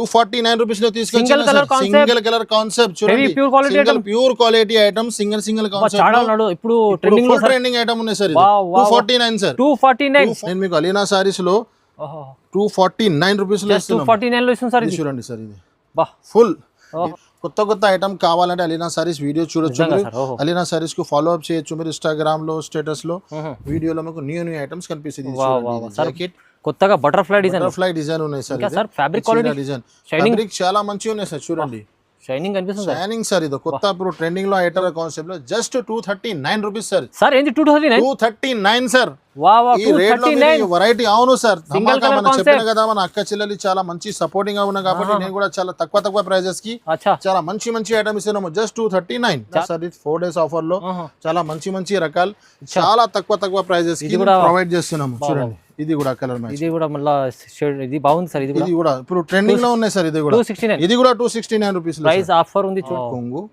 249 rupees లో తీసుకొచ్చిన single colour concept చూడండి, pure quality item, single concept. ఇప్పుడు ట్రెండింగ్ ఐటమ్ ఉన్నాయి సార్. 249 సార్, 249. నేను మీకు అలీనా సారీస్ లో 249 రూపీస్ లో ఇస్తున్నాను. 249 లో ఇస్తున్నాం సార్. ఇది చూడండి సార్, ఇది ఫుల్ కొత్త ఐటమ్ కావాలంటే అలీనా సారీస్ వీడియో చూడొచ్చు. అలీనా సారీస్ కు ఫాలో అప్ చేయొచ్చు మీరు ఇన్స్టాగ్రామ్ లో, స్టేటస్ లో, వీడియోలో మీకు న్యూ ఐటమ్స్ కనిపిస్తుంది. కొత్తగా బటర్ఫ్లై డిజైన్ ఉన్నాయి sir. Fabric quality design, fabric చాలా మంచిగా ఉన్నాయి సార్. చూడండి షైనింగ్ అనిపిస్తుంది. Shining sir. ఇది కొత్త ఇప్పుడు ట్రెండింగ్ లో ఐటమ్ కాన్సెప్ట్ లో జస్ట్ 239 రూపీస్ సార్. సార్ ఏంది 239 సార్. ఈ రేట్ లో వెరైటీ. అవును సార్, చెప్పిన కదా మన అక్క చెల్లెలు చాలా మంచి సపోర్టింగ్ గా ఉన్నా కాబట్టి నేను కూడా చాలా తక్కువ ప్రైజెస్ కి చాలా మంచి ఐటమ్ ఇస్తున్నాము. Just 239 sir. 4 days ఆఫర్ లో చాలా మంచి రకాలు చాలా తక్కువ ప్రైజెస్ కి ప్రొవైడ్ చేస్తున్నాము. చూడండి, ఇది కూడా కలర్ మ్యాచ్. ఇది కూడా మళ్ళా షేడ్, ఇది బాగుంది సార్. ఇది కూడా ఇప్పుడు ట్రెండింగ్ లో ఉన్నాయి సార్. ఇది కూడా 269 రూపీస్ ప్రైస్ ఆఫర్ ఉంది. కొంగు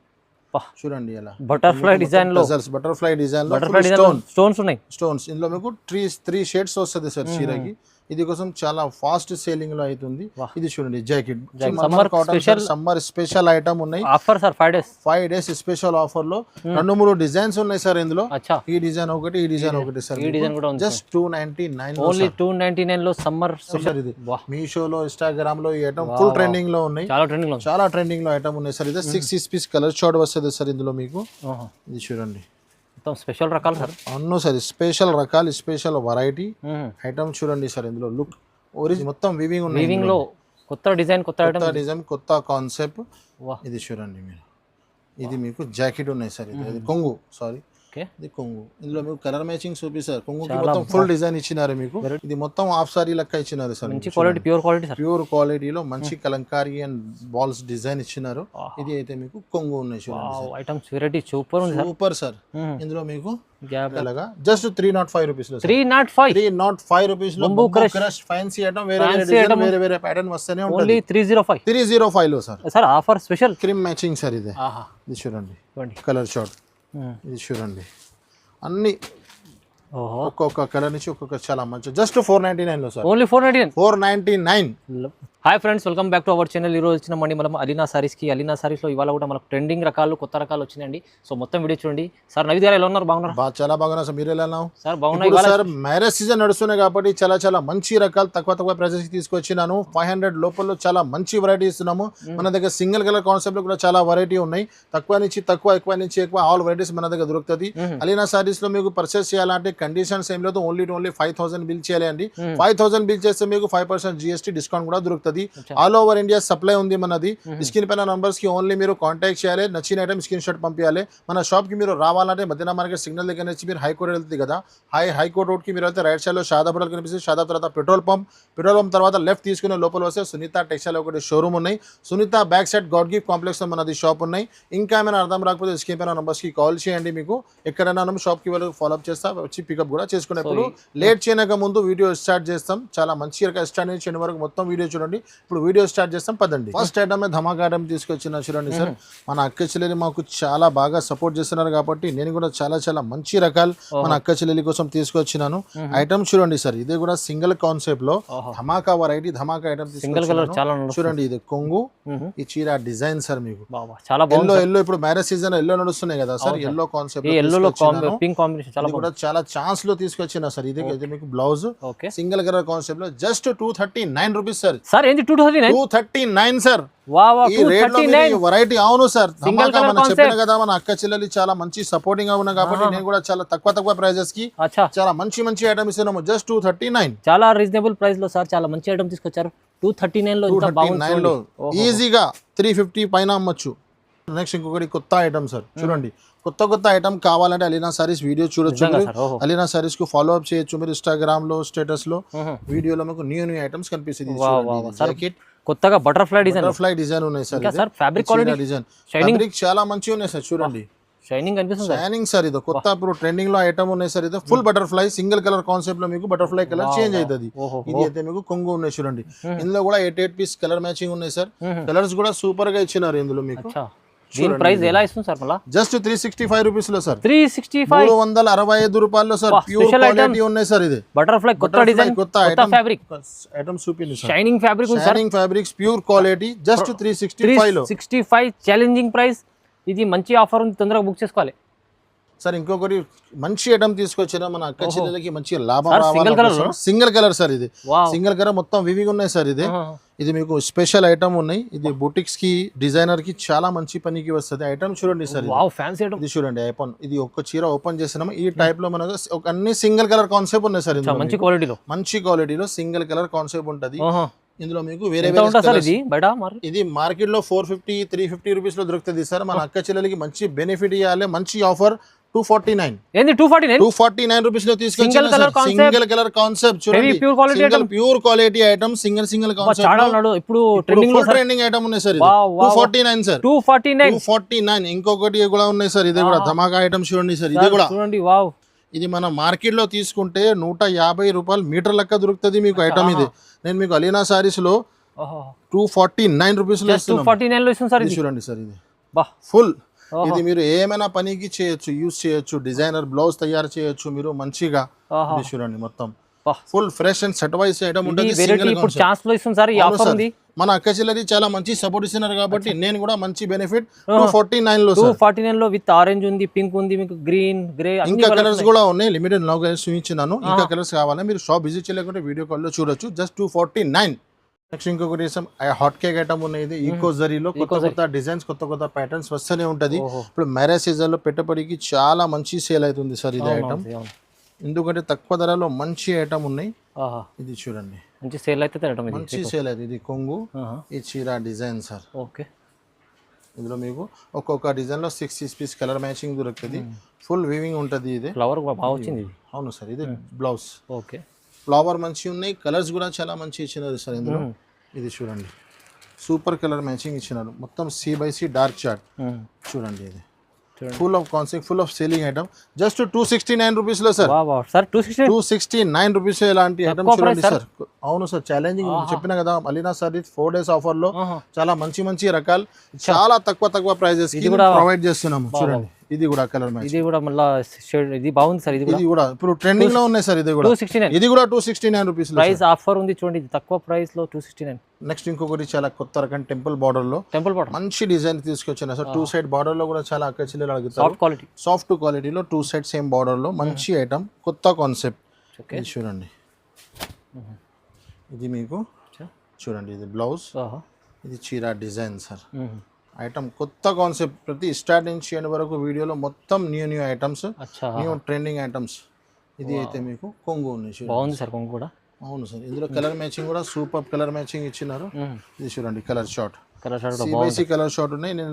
చూడండి, ఎలా బటర్ఫ్లై డిజైన్ లో స్టోన్స్ ఉన్నాయి. స్టోన్స్ ఇందులో మీకు 3 షేడ్స్ వస్తుంది సార్ చీరకి. ఇది కోసం చాలా ఫాస్ట్ సేలింగ్ లో అవుతుంది. ఇది చూడండి, జాకెట్ సమ్మర్ స్పెషల్ ఐటమ్ ఉన్నాయి. Offer sir 5 days special offer లో 2-3 డిజైన్స్ ఉన్నాయి సార్ ఇందులో. ఈ డిజైన్ ఒకటి, ఈ డిజైన్ ఒకటి సార్. ఈ డిజైన్ కూడా ఉంది. జస్ట్ 299 ఓన్లీ 299 లో సమ్మర్ స్పెషల్. ఇది మీషోలో, ఇన్స్టాగ్రామ్ లో ఈ ఐటమ్ ఫుల్ ట్రెండింగ్ లో ఉన్నాయి. చాలా ట్రెండింగ్ లో ఐటమ్ ఉన్నాయి సార్. ఇది 6 పీస్ కలర్ షార్ట్ వస్తుంది సార్ ఇందులో మీకు. ఇది చూడండి, స్పెషల్ రకాలు సార్. అవును సార్, స్పెషల్ రకాలు, స్పెషల్ వెరైటీ ఐటమ్ చూడండి సార్. ఇందులో లుక్ ఒరిజినల్ మొత్తం వీవింగ్ లో కొత్త డిజైన్, కొత్త కాన్సెప్ట్. ఇది చూడండి మీరు, ఇది మీకు జాకెట్ ఉన్నాయి సార్. ఇది కొంగు, సారీ ఇది కొంగు. ఇందులో మీకు కలర్ మ్యాచింగ్ చూపిస్తారు. కొంగుకి మొత్తం ఫుల్ డిజైన్ ఇచ్చినారు మీకు. ఇది మొత్తం హాఫ్ సారీ లెక్క ఇచ్చినారు సార్. ప్యూర్ క్వాలిటీలో మంచి కలంకారీ అండ్ బాల్స్ డిజైన్ ఇచ్చినారు. ఇది అయితే మీకు కొంగు ఉన్నాయి చూడండి. Super sir. ఇందులో మీకు జస్ట్ 305 రూపీస్ లో 305 రూపీస్ లో ఫ్యాన్సీ ఐటమ్ వేరే ప్యాటర్న్ వస్తేనే ఉంటుంది. 305 లో sir offer special cream matching sir. ఇది చూడండి, కలర్ షార్ట్. ఇది చూడండి, అన్ని ఒక్కొక్క కలర్ నుంచి ఒక్కొక్క చాలా మంచి. జస్ట్ 499 లో sir. Only 499. Hi friends, welcome back to our channel. ఈ రోజు వచ్చినామండి మనం అలీనా సారీస్కి. అలీనా సారీస్లో ఇవాళ కూడా మనకు ట్రెండింగ్ రకాలు, కొత్త రకాలు వచ్చినాయండి. సో మొత్తం వీడియో చూడండి. సార్ నవీద్ గారు ఎలా ఉన్నారు? బాగున్నారు? చాలా బాగున్నా సార్. మీరు ఎలా ఉన్నారు సార్? బాగున్నాయి సార్. మ్యారేజ్ సీజన్ నడుస్తున్నాయి కాబట్టి చాలా మంచి రకాలు తక్కువ ప్రైజెస్ కి తీసుకొచ్చినాను. 500 లోపల చాలా మంచి వెరైటీ ఇస్తున్నాము. మన దగ్గర సింగిల్ కలర్ కాన్సెప్ట్ కూడా చాలా వెరైటీ ఉన్నాయి. తక్కువ నుంచి ఎక్కువ ఆల్ వెరైటీస్ మన దగ్గర దొరుకుతుంది. అలీనా సారీస్ లో మీకు పర్చేస్ చేయాలంటే కండిషన్స్ ఏం లేదు. ఓన్లీ 5000 బిల్ చేయాలి అండి. 5000 బిల్ చేస్తే మీకు 5% GST డిస్కౌంట్ కూడా దొరుకుతుంది. ఆల్ ఓవర్ ఇండియా సప్లై ఉంది మనది. స్క్రీన్ పైన నంబర్స్ కి ఓన్లీ మీరు కాంటాక్ట్ చేయాలి. నచ్చిన ఐటమ్ స్క్రీన్ షాట్ పంపించాలి. మన షాప్ కి మీరు రావాలంటే మదీనా మార్కెట్ సిగ్నల్ దగ్గర నుంచి మీరు హైకోర్ట్ వెళ్తుంది కదా, హైకోర్ట్ రోడ్ కి మీరు వెళ్తే రైట్ సైడ్ లో షాదాపురం కనిపిస్తుంది. షాదాపురం తర్వాత పెట్రోల్ పంప్ తర్వాత లెఫ్ట్ తీసుకుని లోపల వస్తే సునీత టెక్స్టైల్ ఒకటి షోరూమ్ ఉన్నాయి. Sunitha back side God gift complex లో మనది షాప్ ఉన్నాయి. ఇంకా ఏమైనా అర్థం రాకపోతే స్క్రీన్ పైన నంబర్స్ కి కాల్ చేయండి. మీకు ఎక్కడైనా షాప్ కి వెళ్ళి ఫాలో అప్ చేస్తా, వచ్చి పికప్ కూడా చేసుకునేప్పుడు. లేట్ చేయక ముందు వీడియో స్టార్ట్ చేస్తాం. చాలా మంచి స్టార్ట్ నుంచి చిన్న వరకు మొత్తం వీడియో చూడండి. ఇప్పుడు వీడియో స్టార్ట్ చేస్తాం, పదండి. ఫస్ట్ ఐటమ్ ధమాకా ఐటమ్ తీసుకొచ్చిన చూడండి సార్. మన అక్క చెల్లెలు మాకు చాలా బాగా సపోర్ట్ చేస్తున్నారు కాబట్టి నేను కూడా చాలా మంచి రకాలు మన అక్క చెల్లెలి కోసం తీసుకొచ్చినాను. ఐటమ్ చూడండి సార్. ఇది కూడా సింగిల్ కాన్సెప్ట్ లో ధమాకా వెరైటీ, ధమాకా ఐటమ్ తీసుకొచ్చాను. చూడండి, ఇది కొంగు, ఈ చీర డిజైన్ సార్. మీకు ఎల్లో ఇప్పుడు మ్యారేజ్ సీజన్ ఎల్లో నడుస్తున్నాయి కదా సార్. ఎల్లో కాన్సెప్ట్ కూడా చాలా ఛాన్స్ లో తీసుకొచ్చిన సార్. ఇది మీకు బ్లౌజ్ సింగిల్ కలర్ కాన్సెప్ట్ లో జస్ట్ 239 రూపీస్ సార్. 239 సార్. ఈ రేట్ లో వెరైటీ. అవును సార్, చెప్పిన కదా మన అక్క చెల్లెలు చాలా మంచి సపోర్టింగ్ గా ఉన్నా కాబట్టి నేను కూడా చాలా తక్కువ ప్రైజెస్ కి చాలా మంచి ఐటమ్ ఇస్తున్నాము. జస్ట్ 239, చాలా రీజనబుల్ ప్రైస్ లో సార్. చాలా మంచి ఐటమ్ తీసుకొచ్చారు. 239 లో ఈజీగా 350 పైన అమ్మొచ్చు. నెక్స్ట్ ఇంకొకటి కొత్త ఐటమ్ సార్. చూడండి, కొత్త ఐటమ్ కావాలంటే అలీనా సారీస్ వీడియో చూడొచ్చు. అలీనా సారీస్ కు ఫాలో అప్ చేయొచ్చు మీరు ఇన్స్టాగ్రామ్ లో, స్టేటస్ లో, వీడియోలో మీకు న్యూ ఐటమ్స్ కనిపిస్తుంది. కొత్తగా బటర్ఫ్లై డిజైన్ ఉన్నాయి sir. Fabric quality design, fabric చాలా మంచిగా ఉన్నాయి సార్. చూడండి, షైనింగ్ సార్. ఇది కొత్త ఇప్పుడు ట్రెండింగ్ లో ఐటమ్ ఉన్నాయి సార్. ఇది full butterfly single colour concept లో మీకు బటర్ఫ్లై కలర్ చేంజ్ అవుతుంది. ఇది అయితే మీకు కొంగు ఉన్నాయి చూడండి. ఇందులో కూడా 8 పీస్ కలర్ మ్యాచింగ్ ఉన్నాయి సార్. కలర్స్ కూడా సూపర్ గా ఇచ్చినారు ఇందులో మీకు. దీని ప్రైస్ ఎలా ఇస్తుంది సార్ మళ్ళీ? జస్ట్ 365 రూపీస్ లో సార్. 365 365 రూపాయల్లో సార్. ప్యూర్ క్వాలిటీ ఉన్నాయి సార్. ఇది బటర్ఫ్లై కొత్త డిజైన్, కొత్త ఫ్యాబ్రిక్, ఐటమ్ చూపింది సార్. షైనింగ్ ఫ్యాబ్రిక్ ఉంది sir. Shining fabrics pure quality just 365 లో. 365 ఛాలెంజింగ్ ప్రైస్. ఇది మంచి ఆఫర్ ఉంది, తొందరగా బుక్ చేసుకోవాలి సార్. ఇంకొకటి మంచి ఐటమ్ తీసుకొచ్చిన మన అక్క చెల్లెలకి మంచి లాభం రావాలి. Single colour sir. ఇది సింగిల్ కలర్ మొత్తం వివింగ్ ఉన్నాయి సార్. ఇది మీకు స్పెషల్ ఐటమ్ ఉన్నాయి. ఇది బుటిక్స్ కి డిజైనర్ కి చాలా మంచి పనికి వస్తుంది. ఐటమ్ చూడండి సార్. ఇది చూడండి ఐటమ్. ఇది ఒక్క చీర ఓపెన్ చేసినాము ఈ టైప్ లో మనకు అన్ని సింగిల్ కలర్ కాన్సెప్ట్ ఉన్నాయి సార్. మంచి క్వాలిటీలో సింగిల్ కలర్ కాన్సెప్ట్ ఉంటది. ఇందులో మీకు వేరే ఇది మార్కెట్ లో 450 350 రూపీస్ లో దొరుకుతుంది సార్. మన అక్క చెల్లెలకి మంచి బెనిఫిట్ ఇవ్వాలి. మంచి ఆఫర్ 249 రూపీస్ లో తీసుకొచ్చిన సింగిల్ కలర్ కాన్సెప్ట్ చూడండి. Pure quality item single concept. ఇప్పుడు ట్రెండింగ్ ఐటమ్ ఉన్నాయి సార్. 249 సార్. 249. ఇంకొకటి కూడా ఉన్నాయి సార్. ఇది కూడా ధమాకా ఐటమ్ చూడండి సార్. ఇది కూడా చూడండి. వావ్. ఇది మన మార్కెట్ లో తీసుకుంటే 150 రూపాయలు మీటర్ లెక్క దొరుకుతుంది మీకు ఐటమ్. ఇది నేను మీకు అలీనా సారీస్ లో 249 రూపీస్ లో ఇస్తున్నాను. చూడండి సార్. ఇది ఫుల్. ఇది మీరు ఏమైనా పనికి చేయొచ్చు, యూజ్ చేయొచ్చు. డిజైనర్ బ్లౌజ్ తయారు చేయొచ్చు మీరు మంచిగా. చూడండి మొత్తం full fresh and set wise item ఉంటుంది. మన అక్క చెల్లెది చాలా మంచి సపోర్ట్ ఇస్తున్నారు కాబట్టి నేను కూడా మంచి బెనిఫిట్ 249 లో 249 లో విత్ ఆరెంజ్ ఉంది, పింక్ ఉంది, మీకు గ్రీన్, గ్రే, ఇంకా కలర్స్ కూడా ఉన్నాయి. లిమిటెడ్ నో కలర్స్ చూపించినాను. ఇంకా కలర్స్ కావాలా మీరు షాప్ విజిట్ చేయలేకుంటే వీడియో కాల్ లో చూడొచ్చు. జస్ట్ 249. నెక్స్ట్ ఇంకొకటి హాట్ కేక్ ఐటమ్ ఉన్నాయి. ఇది ఈకో జరీలో కొత్త డిజైన్స్, కొత్త ప్యాటర్న్స్ వస్తూనే ఉంటది. ఇప్పుడు మ్యారేజ్ సీజన్ లో పెట్టుబడికి చాలా మంచి సేల్ అవుతుంది సార్ ఇది ఐటమ్. ఎందుకంటే తక్కువ ధరలో మంచి ఐటమ్ ఉన్నాయి. ఇది చూడండి మంచి సేల్ అయితే మంచి సేల్ అయితే. ఇది కొంగు, ఈ చీర డిజైన్ సార్. ఓకే. ఇందులో మీకు ఒక్కొక్క డిజైన్ లో 6 పీస్ కలర్ మ్యాచింగ్ దొరుకుతుంది. ఫుల్ వీవింగ్ ఉంటుంది. ఇది ఫ్లవర్ బాగా వచ్చింది. అవును సార్. ఇది బ్లౌజ్. ఓకే. ఫ్లవర్ మంచి ఉన్నాయి. కలర్స్ కూడా చాలా మంచి ఇచ్చినారు సార్ ఇందులో. ఇది చూడండి సూపర్ కలర్ మ్యాచింగ్ ఇచ్చినారు. మొత్తం C/C డార్క్ చార్ట్ చూడండి. ఇది full of concept, full of selling item. Just 269 rupees లో సార్. 269 రూపీస్ ఇలాంటి ఐటమ్ చూడండి సార్. అవును సార్. ఛాలెంజింగ్ చెప్పిన కదా అలీనా సారీ 4 days ఆఫర్ లో చాలా మంచి రకాలు చాలా తక్కువ ప్రైజెస్ ప్రొవైడ్ చేస్తున్నాము. చూడండి ఇది కూడా కలర్ మ్యాచ్. ఇది కూడా మళ్ళీ ఇది బాగుంది సార్. ఇది కూడా ఇప్పుడు ట్రెండింగ్ లో ఉన్నాయి సార్. ఇది కూడా 269. ఇది కూడా 269 రూపీస్ ప్రైస్ ఆఫర్ ఉంది చూడండి. ఇది తక్కువ ప్రైస్ లో 269. నెక్స్ట్ ఇంకొకటి చాలా కొత్త రకం టెంపుల్ బార్డర్ లో మంచి డిజైన్ తీసుకొచ్చాను సార్. 2 సైడ్ బార్డర్ లో కూడా చాలా అక్క చెల్లెలు అడుగుతారు. సాఫ్ట్ క్వాలిటీలో 2 సైడ్ సేమ్ బార్డర్ లో మంచి ఐటమ్, కొత్త కాన్సెప్ట్. చూడండి ఇది మీకు చూడండి. ఇది బ్లౌజ్, ఇది చీర డిజైన్ సార్. ఐటమ్ కొత్త కాన్సెప్ట్. ప్రతి స్టార్ట్ నుంచి ఎండ్ వరకు వీడియోలో మొత్తం new items, new trending items. ఇది అయితే మీకు కొంగు ఉంది. బాగుంది సార్ కొంగు కూడా. అవును సార్. ఇందులో కలర్ మ్యాచింగ్ కూడా సూపర్ కలర్ మ్యాచింగ్ ఇచ్చినారు. ఇది చూడండి colour short, CBC colour short ఉన్నాయి. నేను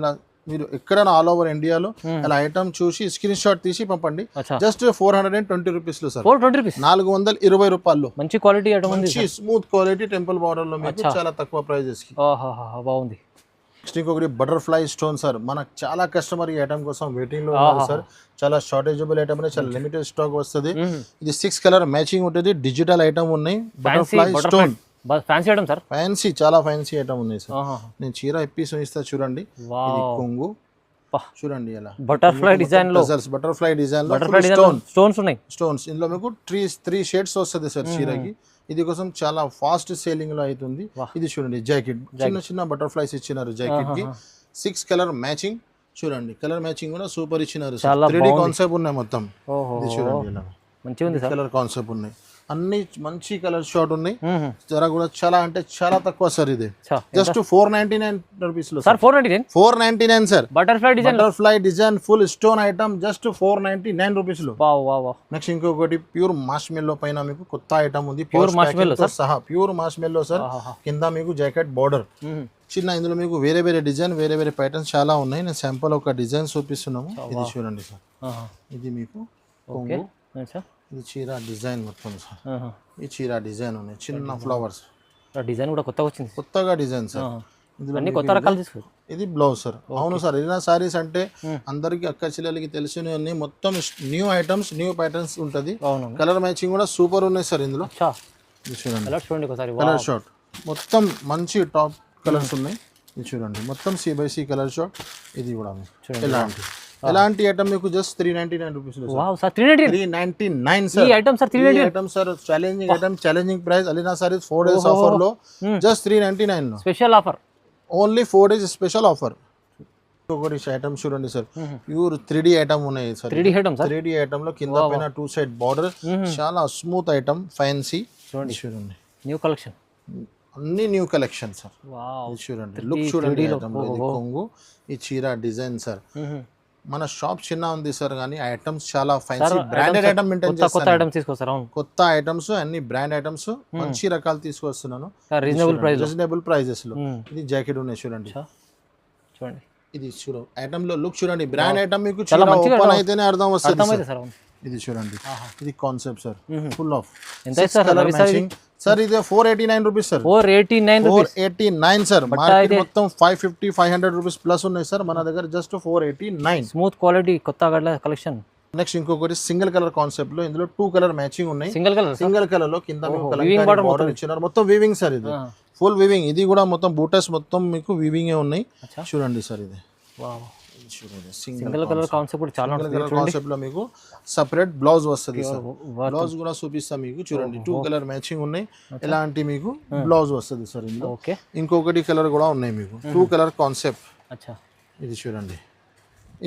మీరు ఎక్కడైనా ఆల్ ఓవర్ ఇండియాలో అలా ఐటమ్ చూసి స్క్రీన్ షాట్ తీసి పంపండి. జస్ట్ 420 రూపీస్ లో సార్. 420 రూపాయలు మంచి క్వాలిటీ ఐటమ్, మంచి స్మూత్ క్వాలిటీ టెంపుల్ బార్డర్ లో మీకు చాలా తక్కువ ప్రైజెస్ కి. బాగుంది. నెక్స్ట్ ఇంకొకటి బటర్ఫ్లై స్టోన్ సార్. మనకు చాలా కస్టమర్ ఈ ఐటమ్ కోసం వెయిటింగ్ లో ఉన్నారు సార్. చాలా షార్టేజబుల్ ఐటమ్, చాలా లిమిటెడ్ స్టాక్ వస్తుంది. ఇది 6 కలర్ మ్యాచింగ్ ఉంటుంది. డిజిటల్ ఐటమ్ ఉన్నాయి. Butterfly stone fancy item sir. Fancy, చాలా ఫ్యాన్సీ ఐటమ్ ఉన్నాయి సార్. నేను చీర ఇప్పి చూపిస్తా చూడండి. ఇది కొంగు చూడండి. అలా బటర్ఫ్లై డిజైన్ లో స్టోన్స్ ఉన్నాయి. స్టోన్స్ ఇందులో మీకు 3 షేడ్స్ వస్తుంది సార్ చీరకి. ఇది కోసం చాలా ఫాస్ట్ సేలింగ్ లో అవుతుంది. ఇది చూడండి జాకెట్, చిన్న బటర్ఫ్లైస్ ఇచ్చినారు జాకెట్ కి. 6 కలర్ మ్యాచింగ్ చూడండి. కలర్ మ్యాచింగ్ కూడా సూపర్ ఇచ్చినారు. 3D కాన్సెప్ట్ ఉన్నాయి మొత్తం. ఇది చూడండి ఇలా మంచి కలర్ కాన్సెప్ట్ ఉన్నాయి. అన్ని మంచి కలర్ షార్ట్ ఉన్నాయి. ధర కూడా చాలా అంటే చాలా తక్కువ సార్. ఇది జస్ట్ 499 రూపీస్ లో sir. 499 sir. Butterfly design full stone item just 499 rupees లో. నెక్స్ట్ ఇంకొకటి ప్యూర్ మార్ష్మెల్లో పైన మీకు కొత్త ఐటమ్ ఉంది. ప్యూర్ మార్ష్మెల్లో సహా ప్యూర్ మార్ష్మెల్లో సార్. కింద మీకు జాకెట్ బార్డర్ చిన్న. ఇందులో మీకు వేరే డిజైన్, వేరే ప్యాటర్న్స్ చాలా ఉన్నాయి. నేను శాంపుల్ ఒక డిజైన్ చూపిస్తున్నాము. ఇది చూడండి సార్. ఇది మీకు కొంగు, ఇది చీర డిజైన్ మొత్తం సార్. ఈ చీర డిజైన్ ఉన్నాయి. చిన్న ఫ్లవర్స్ డిజైన్ కూడా కొత్తగా వచ్చింది. కొత్తగా డిజైన్ సార్. ఇందులో కొత్త రకాలు తీసుకోరు. ఇది బ్లౌజ్ సార్. అవును సార్. ఎలినా సారీస్ అంటే అందరికి అక్క చెల్లెలకి తెలిసినవన్నీ మొత్తం న్యూ ఐటమ్స్, న్యూ ప్యాటర్న్స్ ఉంటుంది. కలర్ మ్యాచింగ్ కూడా సూపర్ ఉన్నాయి సార్. ఇందులో చూడండి కలర్ షార్ట్ మొత్తం మంచి టాప్ కలర్స్ ఉన్నాయి. ఇది చూడండి మొత్తం C/C కలర్ షార్ట్. ఇది కూడా మీకు చూడండి. ఎలాంటి ఐటమ్ మీకు జస్ట్ 399 రూపీస్ లో వావ్ సార్ 399 399 ఈ సార్. ఐటమ్ సార్ ఈ 399 item sir challenging price. Alina saris 4 days offer లో జస్ట్ 399 లో special offer. Only 4 days special offer. ఇంకొకటి ఐటమ్ చూడండి సార్, ప్యూర్ 3D ఐటమ్ ఉన్నాయి sir. 3D item sir. 3D item లో కింద పైన 2 సైడ్ బార్డర్, చాలా స్మూత్ ఐటమ్, ఫ్యాన్సీ. చూడండి న్యూ కలెక్షన్, అన్ని న్యూ కలెక్షన్ సార్. వావ్ ఇది చూడండి లుక్ చూడండి ఐటమ్. ఇది కొంగు, ఈ చీర డిజైన్ సార్. మన షాప్ చిన్న ఉంది సార్, కానీ ఐటమ్స్ చాలా ఫ్యాన్సీ బ్రాండెడ్ ఐటమ్ మెయింటైన్ కొత్త చేస్తాను. ఐటమ్స్ తీసుకొస్తారు. అవును, కొత్త ఐటమ్స్ అన్ని బ్రాండ్ ఐటమ్స్ మంచి రకాలు తీసుకొస్తున్నాను రీజనబుల్ ప్రైజెస్ లో. ఇది జాకెట్ ఉన్నాయి చూడండి. చూడండి ఇది ఐటమ్ లో లుక్ చూడండి. బ్రాండ్ ఐటమ్ మీకు చీర ఓపెన్ అయితేనే అర్థం వస్తుంది సార్. ఇది చూడండి, ఇది concept sir, full of colour matching sir. ఇది 489 రూపీస్ సార్. 489 సార్. మార్కెట్ మొత్తం 550 500 రూపీస్ ప్లస్ ఉన్నాయి సార్, మన దగ్గర జస్ట్ 489. స్మూత్ క్వాలిటీ కొత్త కలెక్షన్. నెక్స్ట్ ఇంకొకటి సింగిల్ కలర్ కాన్సెప్ట్ లో, ఇందులో 2 కలర్ మ్యాచింగ్ ఉన్నాయి. సింగిల్ కలర్ లో కింద బార్డర్ ఇచ్చినారు, మొత్తం వీవింగ్ సార్. ఇది ఫుల్ వీవింగ్. ఇది కూడా మొత్తం బూటస్ మొత్తం మీకు వీవింగ్ ఉన్నాయి. చూడండి సార్, ఇది చూడండి సింగిల్ కలర్ కాన్సెప్ట్. చాలా కలర్ కాన్సెప్ట్ లో మీకు సెపరేట్ బ్లౌజ్ వస్తుంది సార్. బ్లౌజ్ కూడా చూపిస్తా మీకు. చూడండి 2 కలర్ మ్యాచింగ్ ఉన్నాయి. ఎలాంటి మీకు బ్లౌజ్ వస్తుంది సార్ ఇందులో. ఇంకొకటి కలర్ కూడా ఉన్నాయి మీకు, 2 కలర్ కాన్సెప్ట్. ఇది చూడండి,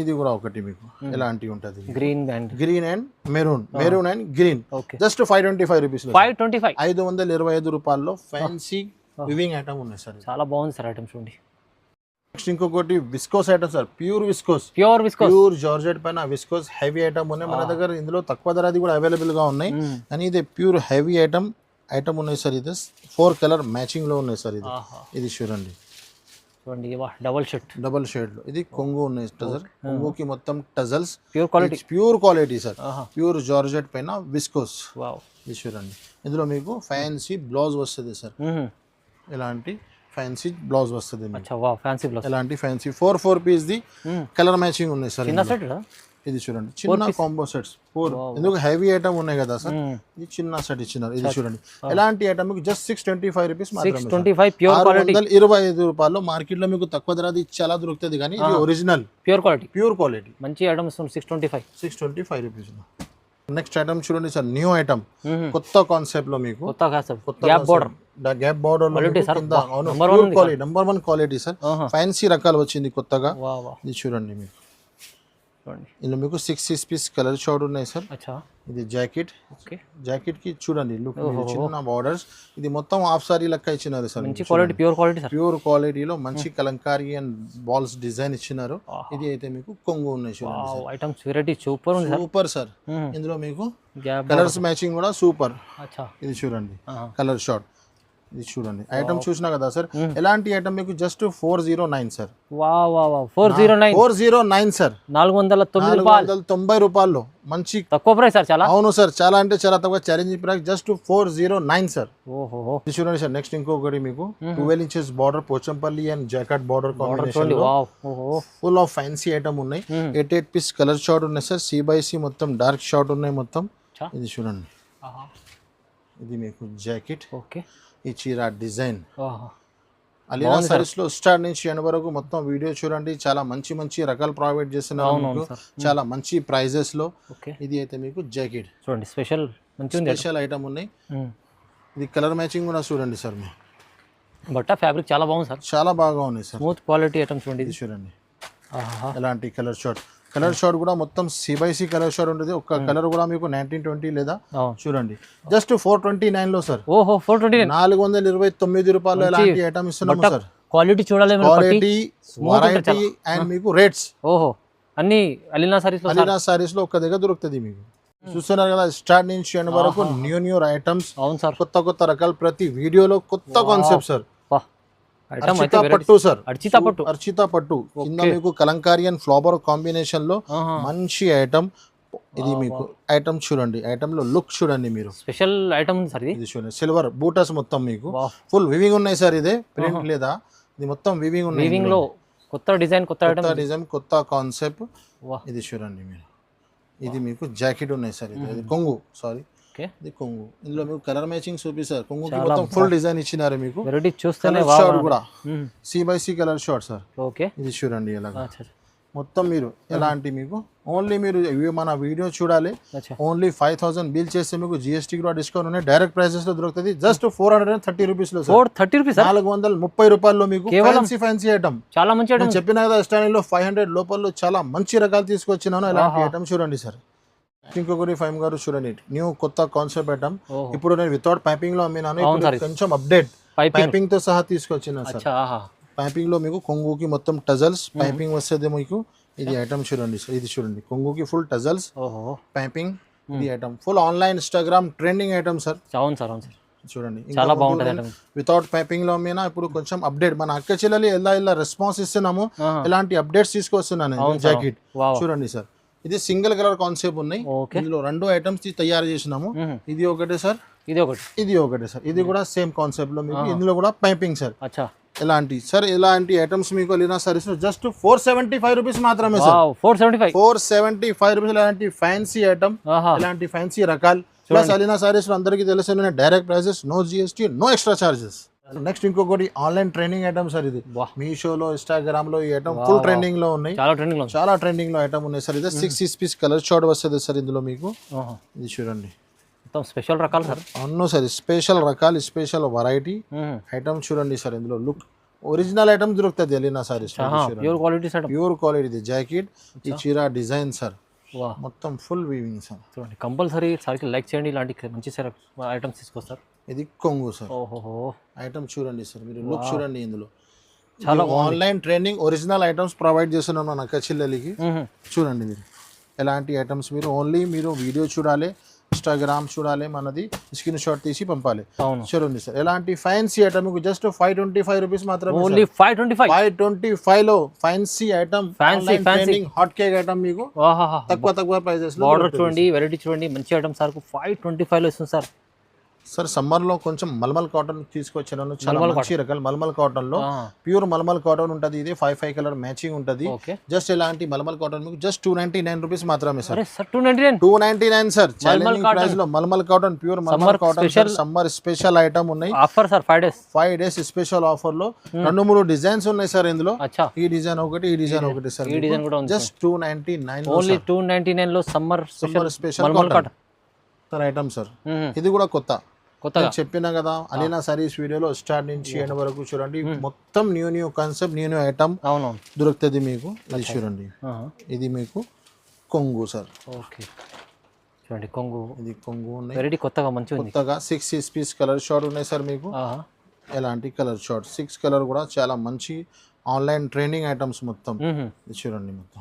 ఇది కూడా ఒకటి మీకు ఎలాంటి ఉంటది, green and maroon and green. Just 525 rupees. 525 రూపాయల్లో ఫ్యాన్సీ వివింగ్ ఐటమ్ ఉన్నాయి సార్. చాలా బాగుంది సార్ ఐటమ్ చూడండి. నెక్స్ట్ ఇంకొకటి viscose item sir, pure georgette పైన విస్కోస్ హెవీ ఐటమ్ ఉన్నాయి మన దగ్గర. ఇందులో తక్కువ ధరది కూడా అవైలబుల్ గా ఉన్నాయి, కానీ ఇది ప్యూర్ హెవీ ఐటమ్ ఉన్నాయి సార్. ఇది 4 కలర్ మ్యాచింగ్ లో ఉన్నాయి సార్. ఇది చూడండి, డబల్ షేడ్ లో. ఇది కొంగు ఉన్నాయి టజల్. కొంగుకి మొత్తం tassels, pure quality sir. Pure georgette పైన విస్కోస్. ఇది చూడండి, ఇందులో మీకు ఫ్యాన్సీ బ్లౌజ్ వస్తుంది సార్. ఇలాంటి ఫ్యాన్సీ బ్లౌజ్ వస్తుంది. ఎలాంటి fancy 4 piece the colour matching ఉన్నాయి సార్. ఇది చూడండి, చిన్న కాంబో సెట్స్ 4. ఎందుకు హెవీ ఐటమ్ ఉన్నాయి కదా సార్, ఇది చిన్న సెట్ ఇచ్చినారు. ఇది చూడండి, ఎలాంటి ఐటమ్ మీకు జస్ట్ 625 రూపీస్ మాత్రమే. 625 రూపాయలు. మార్కెట్ లో మీకు తక్కువ ధరది చాలా దొరుకుతుంది, కానీ ఇది ఒరిజినల్ ప్యూర్ క్వాలిటీ మంచి ఐటమ్. 625 రూపీస్. నెక్స్ట్ ఐటమ్ చూడండి సార్, న్యూ ఐటమ్, కొత్త కాన్సెప్ట్ లో మీకు. Gap border number 1 quality sir. Fancy రకాలు వచ్చింది కొత్తగా. ఇది చూడండి మీకు, ఇందులో మీకు 6 పీస్ కలర్ షార్ట్ ఉన్నాయి సార్. ఇది జాకెట్ కి చూడండి లుక్, చిన్న బార్డర్స్. ఇది మొత్తం హాఫ్ సారీ లెక్క ఇచ్చినారు సార్. ప్యూర్ క్వాలిటీలో మంచి కలంకారీ అండ్ బాల్స్ డిజైన్ ఇచ్చినారు. ఇది అయితే మీకు కొంగు ఉన్నాయి చూడండి, సూపర్ సార్. ఇందులో మీకు కలర్స్ మ్యాచింగ్ కూడా సూపర్. ఇది చూడండి కలర్ షార్ట్. ఇది చూడండి ఐటమ్ చూసినా కదా సార్. ఎలాంటి ఐటమ్ మీకు జస్ట్ 409 సార్. 409 సార్. 490 రూపాయల్లో మంచి తక్కువ ప్రైస్ సార్. చాలా అవును సార్, చాలా అంటే చాలా తక్కువ. Challenging price just 409 sir. ఇది చూడండి సార్. నెక్స్ట్ ఇంకొకటి మీకు 12 inches border, Pochampally and jacket border combination లో ఫుల్ ఆఫ్ ఫ్యాన్సీ ఐటమ్ ఉన్నాయి. 8 పీస్ కలర్ షార్ట్ ఉన్నాయి సార్. C/C మొత్తం డార్క్ షార్ట్ ఉన్నాయి మొత్తం. ఇది చూడండి, ఇది మీకు జాకెట్. ఈ చీర డిజైన్ అలీనా సారీస్ లో స్టార్ట్ నుంచి ఎండ్ వరకు మొత్తం వీడియో చూడండి. చాలా మంచి రకాలు ప్రొవైడ్ చేస్తున్నారు మీకు, చాలా మంచి ప్రైజెస్ లో. ఇది అయితే మీకు జాకెట్ చూడండి, స్పెషల్ ఐటమ్ ఉన్నాయి. ఇది కలర్ మ్యాచింగ్ కూడా చూడండి సార్. మీ బట్ట ఫ్యాబ్రిక్ చాలా బాగుంది సార్, చాలా బాగా ఉన్నాయి సార్. స్మూత్ క్వాలిటీ ఐటమ్ చూడండి. ఇది చూడండి, ఎలాంటి కలర్ షార్ట్ కూడా మొత్తం C/C కలర్ షార్ట్ ఉంటుంది. ఒక కలర్ కూడా మీకు 1920 లేదా చూడండి జస్ట్ 429 లో సార్. 429 రూపాయలు ఎలాంటి ఐటమ్ ఇస్తున్నాము సార్. క్వాలిటీ చూడాలి, క్వాలిటీ, వెరైటీ అండ్ మీకు రేట్స్ అన్ని అలీనా సారీస్ లో ఒక దగ్గర దొరుకుతుంది మీకు. చూస్తున్నారు కదా, స్టార్ట్ నుంచి ఎండ్ వరకు న్యూ ఐటమ్స్. అవును సార్, కొత్త రకాలు. ప్రతి వీడియోలో కొత్త కాన్సెప్ట్ సార్. అర్చితా పట్టు కింద మీకు కలంకారీ అండ్ ఫ్లవర్ కాంబినేషన్ లో మంచి ఐటమ్. ఇది మీకు ఐటమ్ చూడండి, ఐటమ్ లో లుక్ చూడండి మీరు. Special item sir. ఇది చూడండి, సిల్వర్ బూటస్ మొత్తం మీకు ఫుల్ వివింగ్ ఉన్నాయి సార్. ఇదే ప్రింట్ లేదా, ఇది మొత్తం వివింగ్ ఉన్నాయి. వివింగ్ లో కొత్త డిజైన్, కొత్త కాన్సెప్ట్. ఇది చూడండి మీరు. ఇది మీకు జాకెట్ ఉన్నాయి సార్. ఇది కొంగు, సారీ ఓకే, ఇది కొంగు. ఇందులో మీకు కలర్ మ్యాచింగ్ చూపిస్తారు. కొంగుకి మొత్తం ఫుల్ డిజైన్ ఇచ్చినారు మీకు. వెరైటీ చూస్తేనే షార్ట్ కూడా C/C colour short sir. Okay, ఇది చూడండి ఎలాగా మొత్తం మీరు ఎలాంటి మీకు ఓన్లీ మీరు మన వీడియో చూడాలి. ఓన్లీ 5000 బిల్ చేస్తే మీకు GST కూడా డిస్కౌంట్ ఉన్నాయి. డైరెక్ట్ ప్రైసెస్ లో దొరుకుతుంది. జస్ట్ 430 రూపీస్ లో 430 రూపీస్, 430 రూపాయల్లో మీకు ఫ్యాన్సీ ఐటమ్. చాలా మంచి ఐటమ్ చెప్పిన కదా స్టాండింగ్ లో 500 లోపల చాలా మంచి రకాలు తీసుకొచ్చినాను. ఎలాంటి ఐటమ్ చూడండి సార్. ఇంకొకటి ఫైమ్ గారు చూడండి, న్యూ కొత్త కాన్సెప్ట్ ఐటమ్. ఇప్పుడు నేను వితౌట్ పైపింగ్ లో అమ్మినాను. కొంచెం అప్డేట్ పైపింగ్ తో సహా తీసుకొచ్చిన సార్. పైపింగ్ లో మీకు కొంగుకి మొత్తం టజల్స్ పైపింగ్ వస్తుంది మీకు. ఇది ఐటమ్ చూడండి సార్. ఇది చూడండి కొంగుకి ఫుల్ టజల్స్ పైపింగ్. ఇది item full online Instagram trending item sir. అవును సార్, అవును సార్, చూడండి చాలా బాగుంటుంది. వితౌట్ పైపింగ్ లో అమ్మినా ఇప్పుడు కొంచెం అప్డేట్ మన అక్క చెల్లెలు ఎలా రెస్పాన్స్ ఇస్తున్నాము ఎలాంటి అప్డేట్స్ తీసుకొస్తున్నాను. జాకెట్ చూడండి సార్. ఇది సింగిల్ కలర్ కాన్సెప్ట్ ఉన్నాయి. ఇందులో 2 ఐటమ్స్ తయారు చేసినాము. ఇది ఒకటే సార్, ఇది ఒకటే సార్. ఇది కూడా సేమ్ కాన్సెప్ట్ లో మీకు. ఇందులో కూడా పైపింగ్ సార్. ఎలాంటి సార్ ఇలాంటి ఐటమ్స్ మీకు అలీనా సారీస్ జస్ట్ 475 రూపీస్ మాత్రమే సార్. 475 రూపీస్. ఇలాంటి ఫ్యాన్సీ ఐటమ్, ఇలాంటి ఫ్యాన్సీ రకాలు. ప్లస్ అలీనా సారీస్ లో అందరికీ తెలిసిన direct prices, no GST, no extra charges. Next ఇంకొకటి ఆన్లైన్ ట్రెండింగ్ ఐటమ్ సార్. ఇది మీషోలో ఇన్స్టాగ్రామ్ లో ఈ ఐటమ్ ఫుల్ ట్రెండింగ్ లో ఉన్నాయి. చాలా ట్రెండింగ్ లో ఐటమ్ ఉన్నాయి సార్. ఇది 6 పీస్ కలర్ షార్ట్ వస్తుంది సార్ ఇందులో మీకు. ఇది చూడండి స్పెషల్ రకాలు సార్. అవును సార్, స్పెషల్ రకాలు, స్పెషల్ వెరైటీ ఐటమ్ చూడండి సార్. ఇందులో లుక్ ఒరిజినల్ ఐటమ్ దొరుకుతుంది అలీనా సారీస్. Pure quality. ఇది జాకెట్, ఈ చీర డిజైన్ సార్. మొత్తం ఫుల్ వీవింగ్ సార్. చూడండి కంపల్సరీ సార్కి లైక్ చేయండి. ఇలాంటి మంచి సార్ ఐటమ్స్ తీసుకొస్తారు. ఇది కొంగు సార్. ఐటమ్ చూడండి సార్. మీరు లుక్ చూడండి. ఇందులో చాలా online trending original items provide చేస్తున్నాను నా అక్క చెల్లెలికి. చూడండి మీరు ఎలాంటి ఐటమ్స్ మీరు ఓన్లీ మీరు వీడియో చూడాలి, ఇన్స్టాగ్రామ్ చూడాలి, మనది స్క్రీన్ షాట్ తీసి పంపాలి. చూడండి సార్ ఎలాంటి ఫ్యాన్సీ ఐటమ్ జస్ట్ 525 రూపీస్ మాత్రమే. 525 లో fancy item, hot cake item మీకు తక్కువ ప్రైజెస్ లో. చూడండి వెరైటీ చూడండి, మంచి ఐటమ్ సార్ 525 లో ఇస్తుంది సార్. సార్ సమ్మర్ లో కొంచెం మల్మల్ కాటన్ తీసుకొచ్చాను. చాలా మంచి రకాలు మల్మల్ కాటన్ లో. ప్యూర్ మల్మల్ కాటన్ ఉంటుంది. ఇది 5 కలర్ మ్యాచింగ్ ఉంటుంది. జస్ట్ ఇలాంటి మల్మల్ కాటన్ మీకు జస్ట్ 299 రూపీస్ మాత్రమే సార్. 299 సార్. ఛాలెంజింగ్ ప్రైస్ లో mulmul cotton, pure mulmul cotton summer special item ఉన్నాయి. Offer sir 5 days special offer లో 2-3 డిజైన్స్ ఉన్నాయి సార్ ఇందులో. ఈ డిజైన్ ఒకటి, ఈ డిజైన్ ఒకటి సార్. జస్ట్ 299 ఓన్లీ 299 లో summer special cotton sir item sir. ఇది కూడా కొత్తగా చెప్పిన కదా అలీనా సారీస్ వీడియోలో స్టార్ట్ నుంచి ఎండ్ వరకు చూడండి. మొత్తం న్యూ కాన్సెప్ట్, న్యూ ఐటమ్ దొరుకుతుంది మీకు. ఇది చూడండి. ఇది మీకు కొంగు సార్. ఓకే చూడండి కొంగు. ఇది కొంగు ఉన్నాయి. వెరైటీ కొత్తగా మంచిగా కొత్తగా 6 పీస్ కలర్ షార్ట్ ఉన్నాయి సార్ మీకు. ఎలాంటి కలర్ షార్ట్ 6 కలర్ కూడా చాలా మంచి ఆన్లైన్ ట్రెండింగ్ ఐటమ్స్ మొత్తం. ఇది చూడండి మొత్తం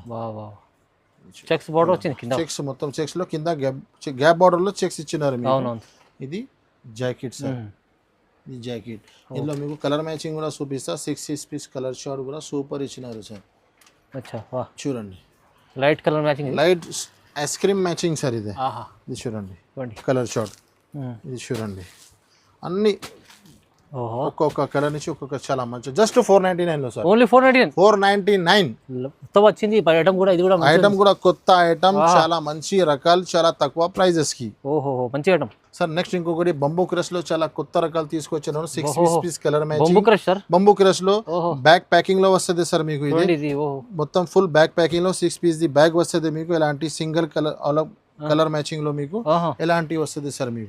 చెక్స్ బోర్డర్ వచ్చింది కింద. చెక్స్ మొత్తం చెక్స్ లో కింద గ్యాప్ బోర్డర్ లో చెక్స్ ఇచ్చినారు మీకు. ఇది జాకెట్ సార్. ఇది జాకెట్. ఇందులో మీకు కలర్ మ్యాచింగ్ కూడా చూపిస్తా. 6 పీస్ కలర్ షార్ట్ కూడా సూపర్ ఇచ్చినారు సార్. చూడండి light colour matching, light ice cream matching sir. ఇది చూడండి కలర్ షార్ట్. ఇది చూడండి అన్ని ఒక్కొక్క కలర్ నుంచి ఒక్కొక్క చాలా మంచి. జస్ట్ 499 లో సార్. ఓన్లీ 499 వచ్చింది ఐటమ్ కూడా. ఇది కూడా ఐటమ్ కూడా కొత్త ఐటమ్, చాలా మంచి రకాలు, చాలా తక్కువ ప్రైజెస్ కి. మంచి ఐటమ్ సార్. నెక్స్ట్ ఇంకొకటి బంబూ క్రష్ లో చాలా కొత్త రకాలు తీసుకొచ్చాను. 6 పీస్ కలర్ మ్యాచింగ్ బంబూ క్రష్ లో బ్యాగ్ ప్యాకింగ్ లో వస్తుంది సార్ మీకు. ఇది మొత్తం ఫుల్ బ్యాగ్ ప్యాకింగ్ లో 6 పీస్ ది బ్యాగ్ వస్తుంది మీకు. ఎలాంటి సింగిల్ కలర్ మ్యాచింగ్ లో మీకు ఎలాంటి వస్తుంది సార్ మీకు.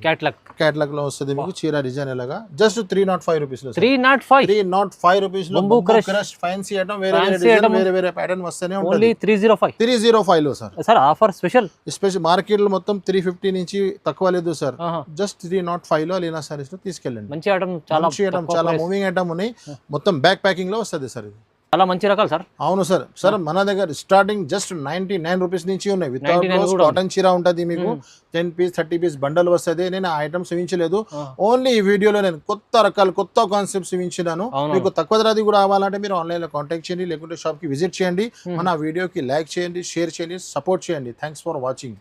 క్యాట్లాగ్ లో వస్తుంది మీకు. చీర డిజైన్ ఎలాగా జస్ట్ 305 రూపీస్ లో. 305 రూపీస్ లో బంబూ క్రష్ ఫ్యాన్సీ ఐటమ్. వేరే ప్యాటర్న్ వస్తేనే ఉంటుంది. 305 లో సార్. ఆఫర్ స్పెషల్ మార్కెట్ లో మొత్తం 350 నుంచి తక్కువ లేదు సార్. జస్ట్ 305 లో అలీనా సారీస్ లో తీసుకెళ్ళండి. మంచి ఐటమ్, చాలా మూవింగ్ ఐటమ్ ఉన్నాయి. మొత్తం బ్యాక్ ప్యాకింగ్ లో వస్తుంది సార్. ఇది చాలా మంచి రకాలు సార్. అవును సార్. సార్ మన దగ్గర స్టార్టింగ్ జస్ట్ 99 రూపీస్ నుంచి ఉన్నాయి. వితౌట్ కాటన్ చీర ఉంటుంది మీకు. 10 పీస్ 30 పీస్ బండల్ వస్తుంది. నేను ఆ ఐటమ్స్ చూపించలేదు. ఓన్లీ ఈ వీడియోలో నేను కొత్త రకాలు, కొత్త కాన్సెప్ట్స్ చూపించినాను. మీకు తక్కువ ధరది కూడా కావాలంటే మీరు ఆన్లైన్ లో కాంటాక్ట్ చేయండి, లేకుంటే షాప్ కి విజిట్ చేయండి. మన వీడియోకి లైక్ చేయండి, షేర్ చేయండి, సపోర్ట్ చేయండి. Thanks for watching.